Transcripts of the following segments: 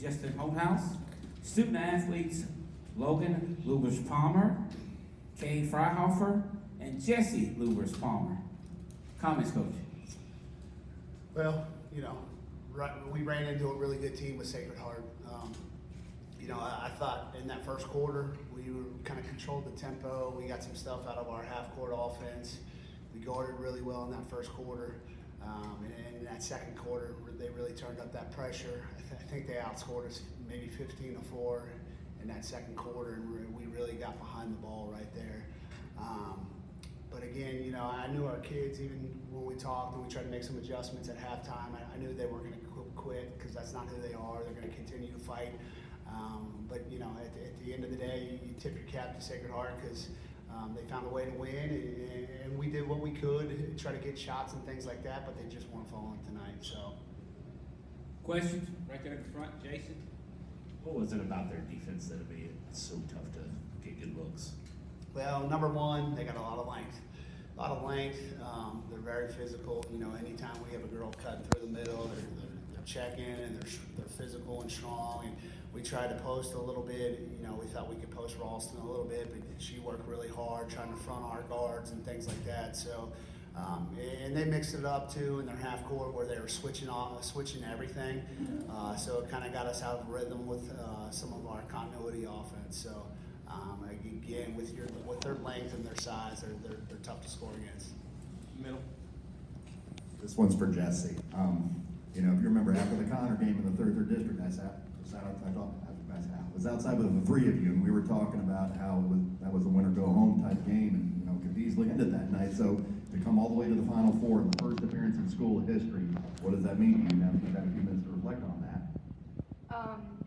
Justin Holthouse. Student athletes Logan Lubers-Palmer, Kay Freihofer, and Jesse Lubers-Palmer. Comments, Coach? Well, we ran into a really good team with Sacred Heart. I thought in that first quarter, we kind of controlled the tempo. We got some stuff out of our half-court offense. We guarded really well in that first quarter. And in that second quarter, they really turned up that pressure. I think they outscored us maybe 15-4 in that second quarter, and we really got behind the ball right there. But again, I knew our kids, even when we talked and we tried to make some adjustments at halftime, I knew they weren't going to quit because that's not who they are. They're going to continue to fight. But at the end of the day, you tip your cap to Sacred Heart because they found a way to win, and we did what we could, try to get shots and things like that, but they just weren't falling tonight. So, Questions? Right there in the front, Jason. What was it about their defense that made it so tough to get good looks? well, number one, they got a lot of length. They're very physical. Anytime we have a girl cutting through the middle, they're checking and they're physical and strong. And we tried to post a little bit. We thought we could post Ralston a little bit, but she worked really hard trying to front our guards and things like that. So, and they mixed it up too in their half court where they were switching everything. So it kind of got us out of rhythm with some of our continuity offense. So. Again, with their length and their size, they're tough to score against. Middle. This one's for Jesse. If you remember after the Connor game in the third district, I was outside with the three of you, and we were talking about how that was a winner go home type game, and could easily end it that night. So to come all the way to the Final Four in the first appearance in school history, what does that mean to you? Now that you've had a few minutes to reflect on that.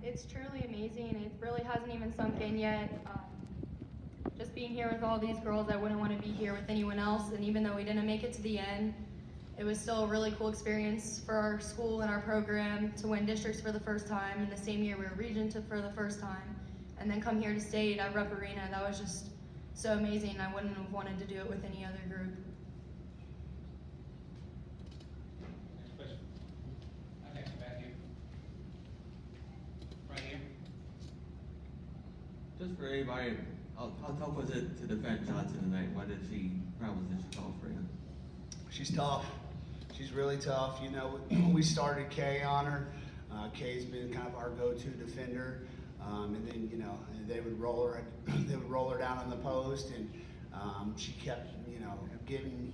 It's truly amazing. It really hasn't even sunk in yet. Just being here with all these girls, I wouldn't want to be here with anyone else. And even though we didn't make it to the end, it was still a really cool experience for our school and our program to win districts for the first time. In the same year, we were region for the first time. And then come here to state at Rupp Arena. That was just so amazing. I wouldn't have wanted to do it with any other group. Next question. Next, back here. Right here. Just for everybody, how tough was it to defend Johnson tonight? Why was she called for him? She's tough. She's really tough. We started Kay on her. Kay's been kind of our go-to defender, and then they would roll her down on the post, and she kept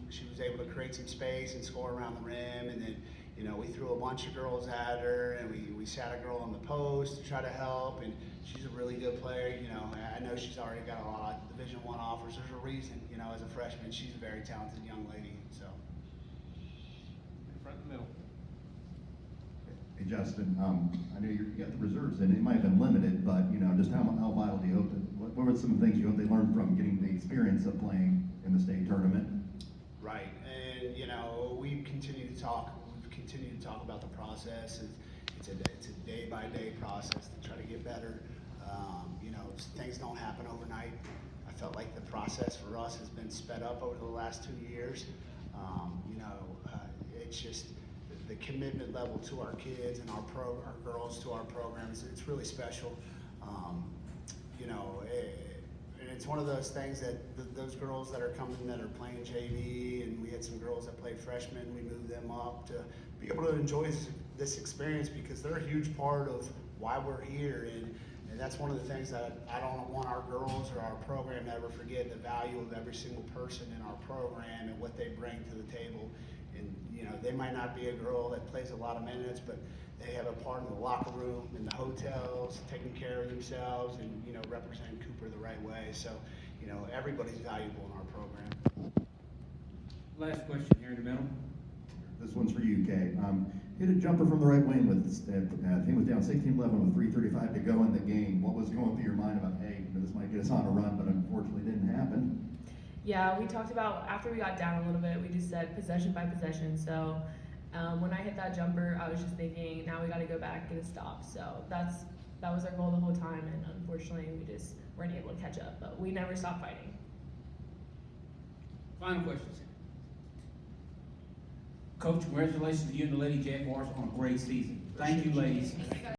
she was able to create some space and score around the rim, and then we threw a bunch of girls at her, and we sat a girl on the post to try to help, and she's a really good player. I know she's already got a lot of Division I offers. There's a reason, as a freshman, she's a very talented young lady. So. Front and middle. Hey Justin, I know you got the reserves in. It might have been limited, but just how vital do you hope that? What were some things you hope they learned from getting the experience of playing in the state tournament? Right, and we continue to talk. We've continued to talk about the process. It's a day-by-day process to try to get better. Things don't happen overnight. I felt like the process for us has been sped up over the last 2 years. It's just the commitment level to our kids and our girls to our programs. It's really special. And it's one of those things that those girls that are coming that are playing JV, and we had some girls that played freshmen, we moved them up to be able to enjoy this experience because they're a huge part of why we're here. And that's one of the things that I don't want our girls or our program to ever forget, the value of every single person in our program and what they bring to the table. And they might not be a girl that plays a lot of minutes, but they have a part in the locker room, in the hotels, taking care of themselves, and representing Cooper the right way. So, everybody's valuable in our program. Last question here in the middle. This one's for you, Kay. Hit a jumper from the right wing with the team was down 16-11 with 3:35 to go in the game. What was going through your mind about, hey, this might get us on a run, but unfortunately didn't happen? Yeah, we talked about after we got down a little bit, we just said possession by possession. So when I hit that jumper, I was just thinking, now we got to go back and get a stop. So that was our goal the whole time, and unfortunately we just weren't able to catch up. But we never stopped fighting. Final questions. Coach, congratulations to you and the Lady Jaguars on a great season. Thank you, ladies.